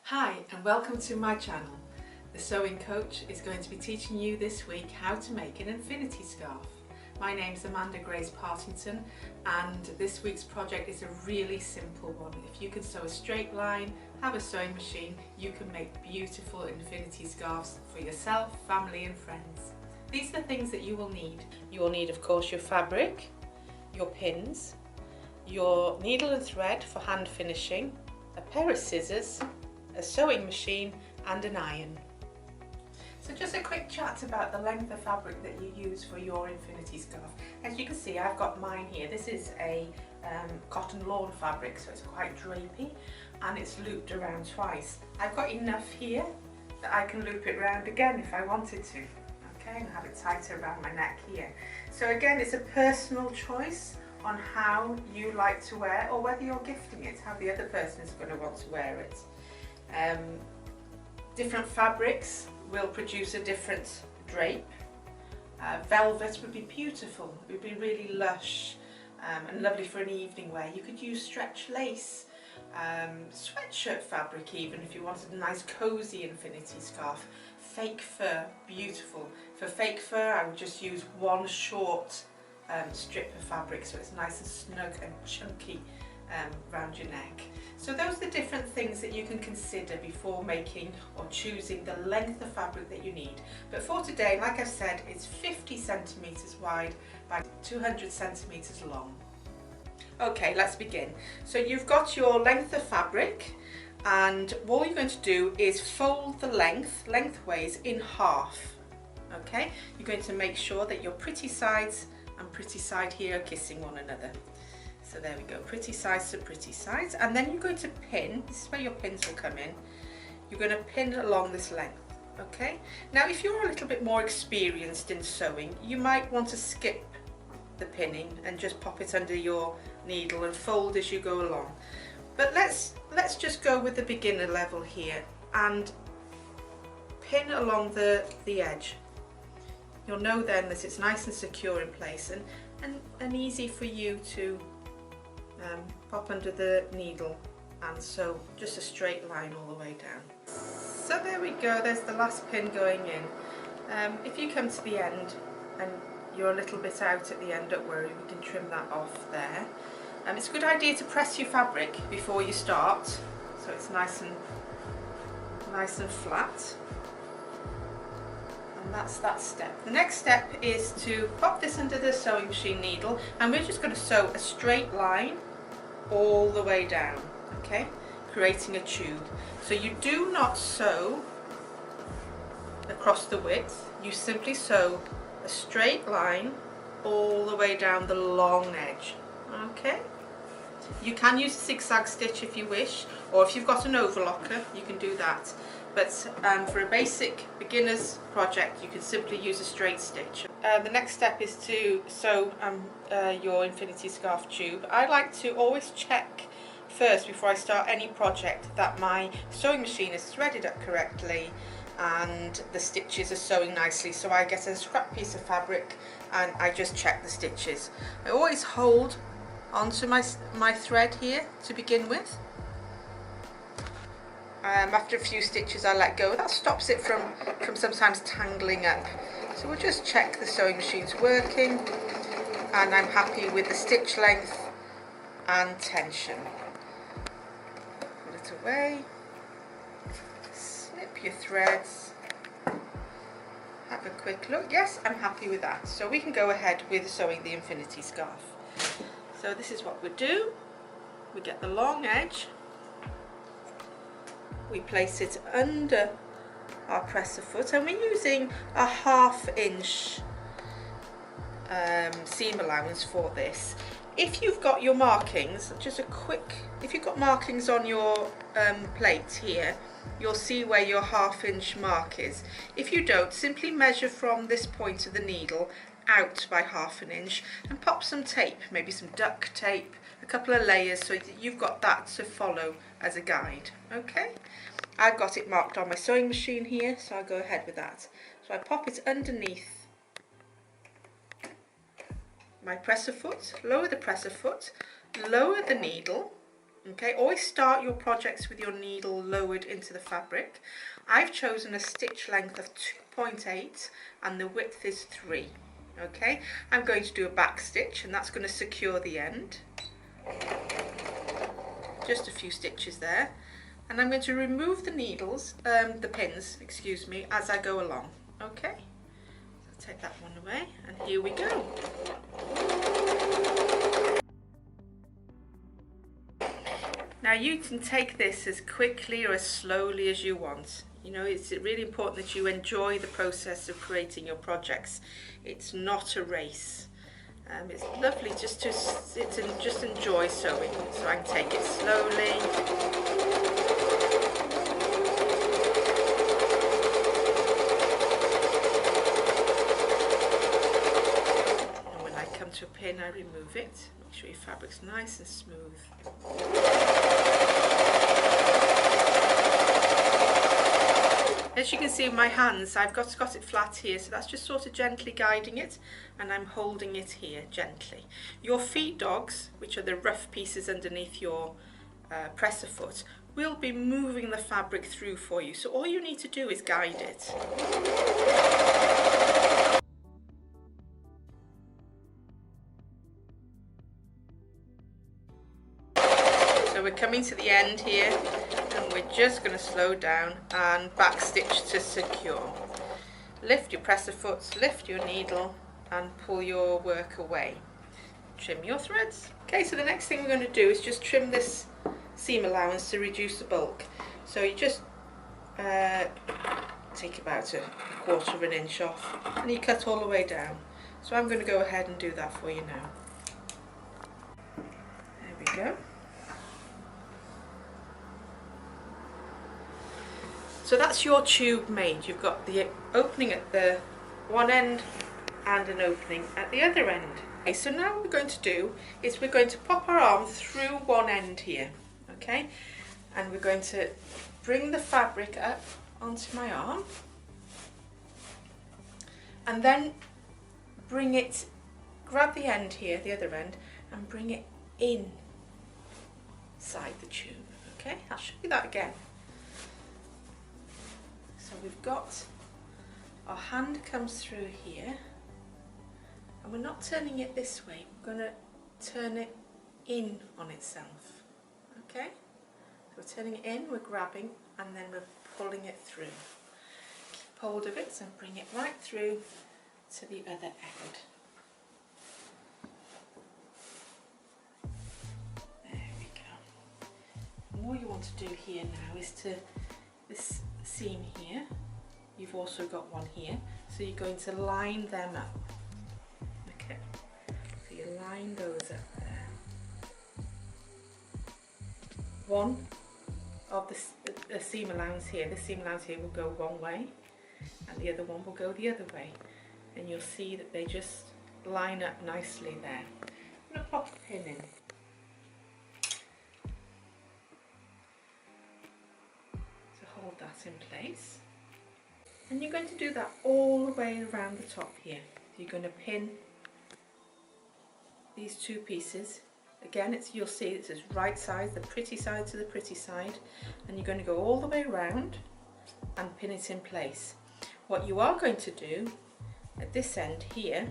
Hi and welcome to my channel. The Sewing Coach is going to be teaching you this week how to make an infinity scarf. My name's Amanda Grace Partington and this week's project is a really simple one. If you can sew a straight line, have a sewing machine, you can make beautiful infinity scarves for yourself, family and friends. These are the things that you will need. You will need, of course, your fabric, your pins, your needle and thread for hand finishing, a pair of scissors, a sewing machine and an iron. So just a quick chat about the length of fabric that you use for your infinity scarf. As you can see, I've got mine here. This is a cotton lawn fabric, so it's quite drapey and it's looped around twice. I've got enough here that I can loop it around again if I wanted to. Okay, and have it tighter around my neck here. So again, it's a personal choice on how you like to wear, or whether you're gifting it, how the other person is going to want to wear it. Different fabrics will produce a different drape. Velvet would be beautiful, it would be really lush and lovely for an evening wear. You could use stretch lace, sweatshirt fabric even if you wanted a nice cozy infinity scarf. Fake fur, beautiful. For fake fur I would just use one short strip of fabric so it's nice and snug and chunky around your neck. So those are the different things that you can consider before making or choosing the length of fabric that you need. But for today, like I've said, it's 50 centimetres wide by 200 centimetres long. Okay, let's begin. So you've got your length of fabric and all you're going to do is fold the lengthways in half. Okay, you're going to make sure that your pretty sides and pretty side here are kissing one another. So there we go, pretty sides to pretty sides, and then you're going to pin. This is where your pins will come in. You're going to pin along this length, okay? Now if you're a little bit more experienced in sewing, you might want to skip the pinning and just pop it under your needle and fold as you go along. But let's just go with the beginner level here and pin along the edge. You'll know then that it's nice and secure in place and easy for you to pop under the needle and sew just a straight line all the way down. So there we go, there's the last pin going in. If you come to the end and you're a little bit out at the end, don't worry, we can trim that off there. It's a good idea to press your fabric before you start so it's nice and flat. And that's that step. The next step is to pop this under the sewing machine needle and we're just going to sew a straight line all the way down, okay, creating a tube. So you do not sew across the width, you simply sew a straight line all the way down the long edge, okay. You can use a zigzag stitch if you wish, or if you've got an overlocker you can do that, but for a basic beginner's project you can simply use a straight stitch. The next step is to sew your infinity scarf tube. I like to always check first before I start any project that my sewing machine is threaded up correctly and the stitches are sewing nicely. So I get a scrap piece of fabric and I just check the stitches. I always hold onto my thread here to begin with. After a few stitches I let go. That stops it from sometimes tangling up. So we'll just check the sewing machine's working and I'm happy with the stitch length and tension. Pull it away, snip your threads, have a quick look. Yes, I'm happy with that. So we can go ahead with sewing the infinity scarf. So this is what we do. We get the long edge, we place it under our presser foot and we're using a 1/2 inch seam allowance for this. If you've got your markings, if you've got markings on your plate here, you'll see where your 1/2 inch mark is. If you don't, simply measure from this point of the needle out by 1/2 inch and pop some tape, maybe some duct tape, a couple of layers so that you've got that to follow as a guide, okay? I've got it marked on my sewing machine here, so I'll go ahead with that. So I pop it underneath my presser foot, lower the presser foot, lower the needle, Okay, always start your projects with your needle lowered into the fabric. I've chosen a stitch length of 2.8 and the width is 3. Okay, I'm going to do a back stitch and that's going to secure the end. Just a few stitches there. And I'm going to remove the needles, the pins, excuse me, as I go along. Okay, so take that one away and here we go. Now you can take this as quickly or as slowly as you want. You know, it's really important that you enjoy the process of creating your projects. It's not a race. It's lovely just to sit and just enjoy sewing. So I can take it slowly. And when I come to a pin, I remove it. Make sure your fabric's nice and smooth. As you can see in my hands, I've got it flat here, so that's just sort of gently guiding it, and I'm holding it here gently. Your feed dogs, which are the rough pieces underneath your presser foot, will be moving the fabric through for you, so all you need to do is guide it. So we're coming to the end here. And we're just going to slow down and back stitch to secure. Lift your presser foot, lift your needle and pull your work away. Trim your threads. Okay, so the next thing we're going to do is just trim this seam allowance to reduce the bulk. So you just take about a quarter of an inch off and you cut all the way down. So I'm going to go ahead and do that for you now. There we go. So that's your tube made. You've got the opening at the one end and an opening at the other end. Okay, so now what we're going to do is we're going to pop our arm through one end here, okay? And we're going to bring the fabric up onto my arm and then bring it, grab the end here, the other end, and bring it inside the tube, okay? I'll show you that again. So we've got, our hand comes through here and we're not turning it this way, we're going to turn it in on itself, okay? So we're turning it in, we're grabbing and then we're pulling it through. Keep hold of it and bring it right through to the other end. There we go. And all you want to do here now is to, this seam here, you've also got one here, so you're going to line them up. Okay, so you line those up there. One of the seam allowance here, this seam allowance here will go one way and the other one will go the other way, and you'll see that they just line up nicely there. I'm going to pop a pin in. Hold that in place, and you're going to do that all the way around the top here. So you're going to pin these two pieces. Again, you'll see it says right side, the pretty side to the pretty side, and you're going to go all the way around and pin it in place. What you are going to do at this end here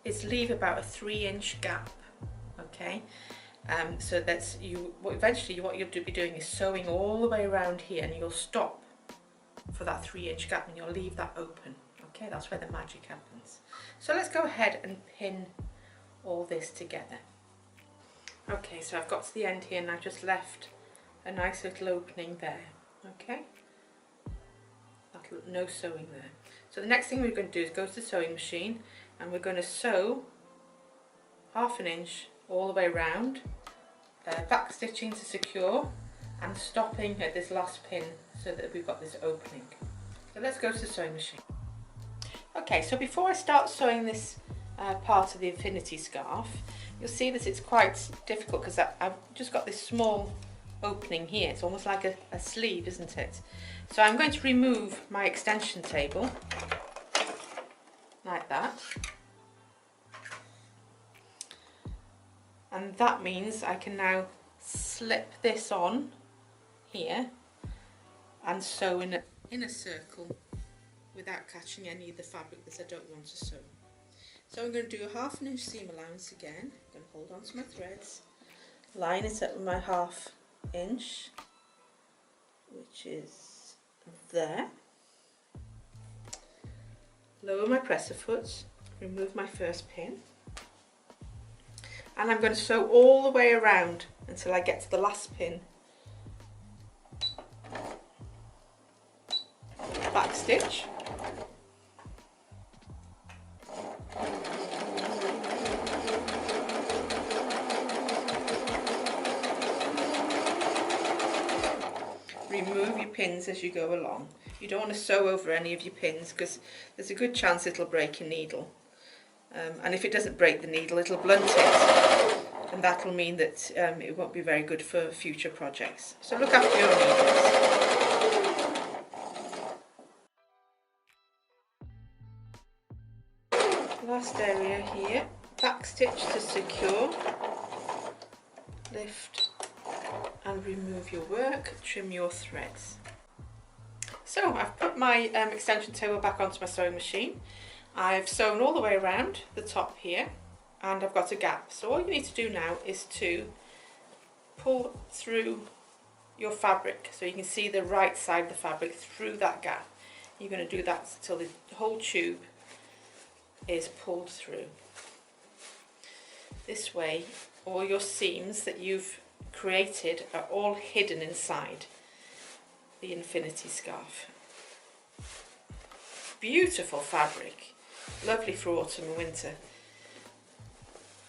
is leave about a 3-inch gap, okay? So that's eventually what you'll be doing is sewing all the way around here, and you'll stop for that 3-inch gap and you'll leave that open. Okay, that's where the magic happens. So let's go ahead and pin all this together. Okay, so I've got to the end here and I've just left a nice little opening there. Okay, no sewing there. So the next thing we're going to do is go to the sewing machine and we're going to sew 1/2 inch all the way around, back stitching to secure and stopping at this last pin so that we've got this opening. So let's go to the sewing machine. Okay, so before I start sewing this part of the infinity scarf, you'll see that it's quite difficult because I've just got this small opening here. It's almost like a sleeve, isn't it? So I'm going to remove my extension table like that. And that means I can now slip this on here and sew in a circle without catching any of the fabric that I don't want to sew. So I'm going to do a 1/2 inch seam allowance again. I'm going to hold on to my threads, line it up with my 1/2 inch, which is there. Lower my presser foot, remove my first pin, and I'm going to sew all the way around until I get to the last pin. Back stitch. Remove your pins as you go along. You don't want to sew over any of your pins because there's a good chance it'll break your needle. And if it doesn't break the needle, it'll blunt it, and that'll mean that it won't be very good for future projects. So look after your needles. Last area here, back stitch to secure, lift and remove your work, trim your threads. So I've put my extension table back onto my sewing machine. I've sewn all the way around the top here and I've got a gap. So all you need to do now is to pull through your fabric so you can see the right side of the fabric through that gap. You're going to do that until the whole tube is pulled through. This way all your seams that you've created are all hidden inside the infinity scarf. Beautiful fabric, lovely for autumn and winter.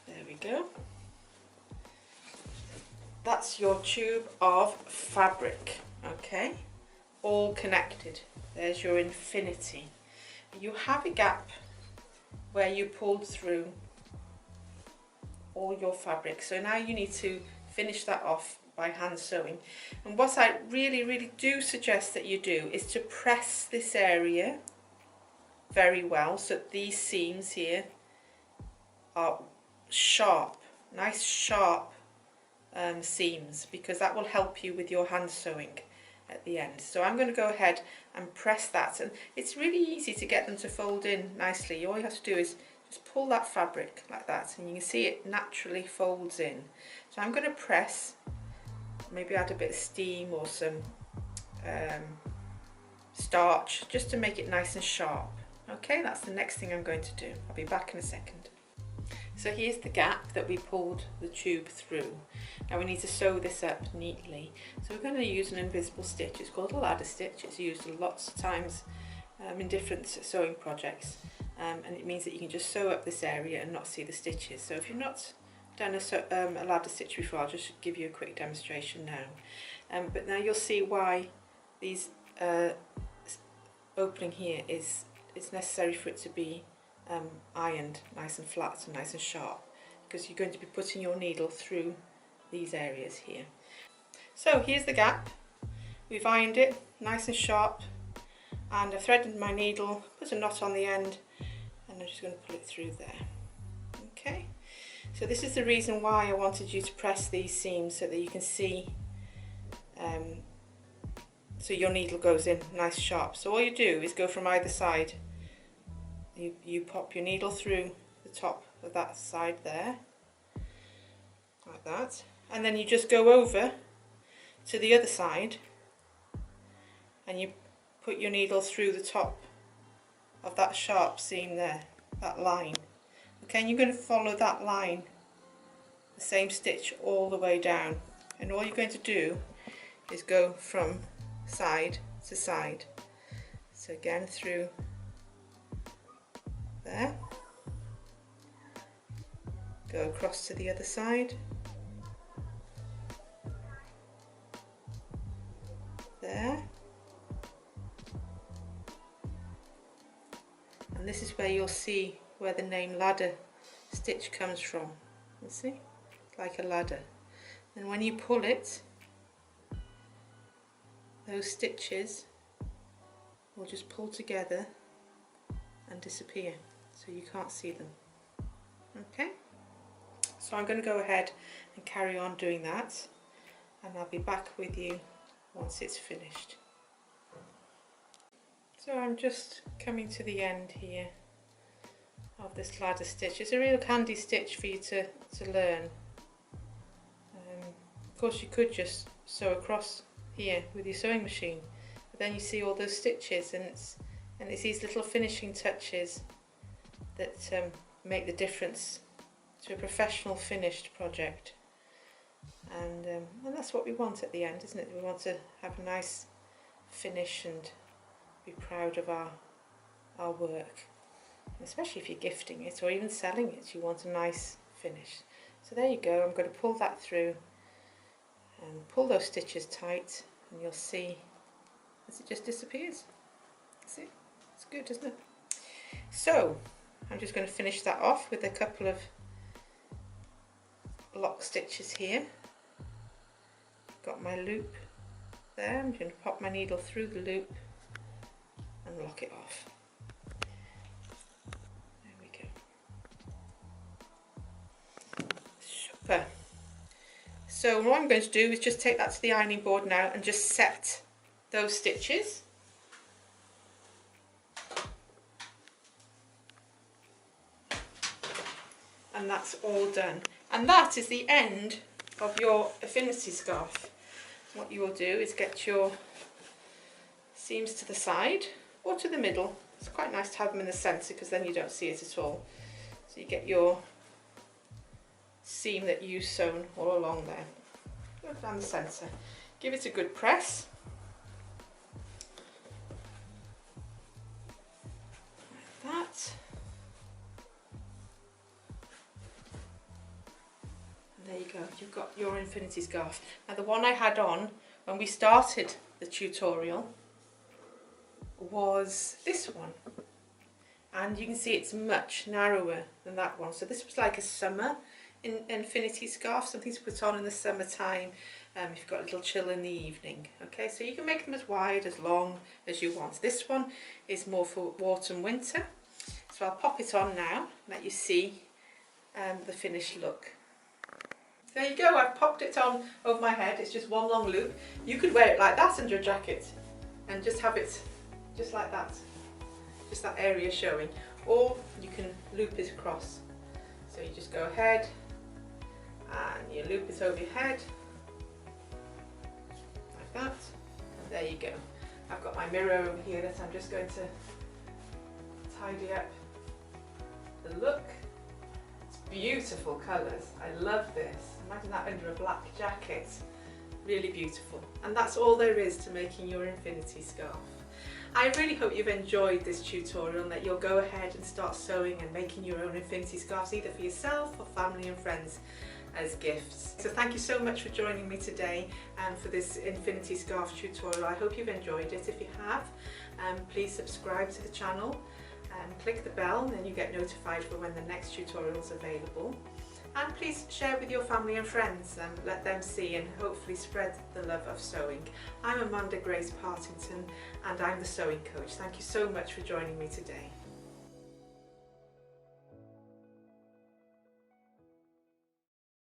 There we go. That's your tube of fabric, okay, all connected. There's your infinity. You have a gap where you pulled through all your fabric, so now you need to finish that off by hand sewing. And what I really do suggest that you do is to press this area very well so that these seams here are sharp, nice sharp seams, because that will help you with your hand sewing at the end. So I'm going to go ahead and press that, and it's really easy to get them to fold in nicely. All you have to do is just pull that fabric like that and you can see it naturally folds in. So I'm going to press, maybe add a bit of steam or some starch just to make it nice and sharp. Okay, that's the next thing I'm going to do. I'll be back in a second. So here's the gap that we pulled the tube through. Now we need to sew this up neatly. So we're going to use an invisible stitch. It's called a ladder stitch. It's used lots of times in different sewing projects. And it means that you can just sew up this area and not see the stitches. So if you've not done a ladder stitch before, I'll just give you a quick demonstration now. But now you'll see why these opening here is necessary for it to be ironed nice and flat and nice and sharp, because you're going to be putting your needle through these areas here. So here's the gap. We've ironed it nice and sharp, and I've threaded my needle, put a knot on the end, and I'm just going to pull it through there. Okay, so this is the reason why I wanted you to press these seams, so that you can see so your needle goes in nice sharp. So all you do is go from either side. You pop your needle through the top of that side there, like that, and then you just go over to the other side and you put your needle through the top of that sharp seam there, that line. Okay, and you're going to follow that line, the same stitch all the way down, and all you're going to do is go from side to side. So again through there, go across to the other side, there, and this is where you'll see where the name ladder stitch comes from. You see, like a ladder, and when you pull it, those stitches will just pull together and disappear, so you can't see them. Okay, so I'm going to go ahead and carry on doing that. and I'll be back with you once it's finished. So I'm just coming to the end here of this ladder stitch. It's a real handy stitch for you to learn. Of course you could just sew across here with your sewing machine, but then you see all those stitches, and it's these little finishing touches that make the difference to a professional finished project. And that's what we want at the end, isn't it? We want to have a nice finish and be proud of our work. And especially if you're gifting it or even selling it, you want a nice finish. So there you go. I'm going to pull that through and pull those stitches tight, and you'll see as it just disappears. See? It's good, isn't it? So I'm just going to finish that off with a couple of block stitches here. Got my loop there. I'm going to pop my needle through the loop and lock it off. There we go. Super. So what I'm going to do is just take that to the ironing board now and just set those stitches. And that's all done. And that is the end of your affinity scarf. What you will do is get your seams to the side or to the middle. It's quite nice to have them in the centre because then you don't see it at all. So you get your seam that you've sewn all along there. Go down the centre. Give it a good press. Like that. There you go, you've got your infinity scarf. Now the one I had on when we started the tutorial was this one, and you can see it's much narrower than that one. So this was like a summer infinity scarf, something to put on in the summertime if you've got a little chill in the evening. Okay, so you can make them as wide, as long as you want. This one is more for autumn, winter. So I'll pop it on now, let you see the finished look. There you go, I've popped it on over my head. It's just one long loop. You could wear it like that under a jacket and just have it just like that, just that area showing, or you can loop it across. So you just go ahead and you loop it over your head like that, and there you go. I've got my mirror over here that I'm just going to tidy up the look. Beautiful colours, I love this. Imagine that under a black jacket, really beautiful. And that's all there is to making your infinity scarf. I really hope you've enjoyed this tutorial and that you'll go ahead and start sewing and making your own infinity scarves, either for yourself or family and friends as gifts. So thank you so much for joining me today and for this infinity scarf tutorial. I hope you've enjoyed it. If you have, please subscribe to the channel. Click the bell and then you get notified for when the next tutorial is available. And please share with your family and friends and let them see and hopefully spread the love of sewing. I'm Amanda Grace Partington and I'm the Sewing Coach. Thank you so much for joining me today.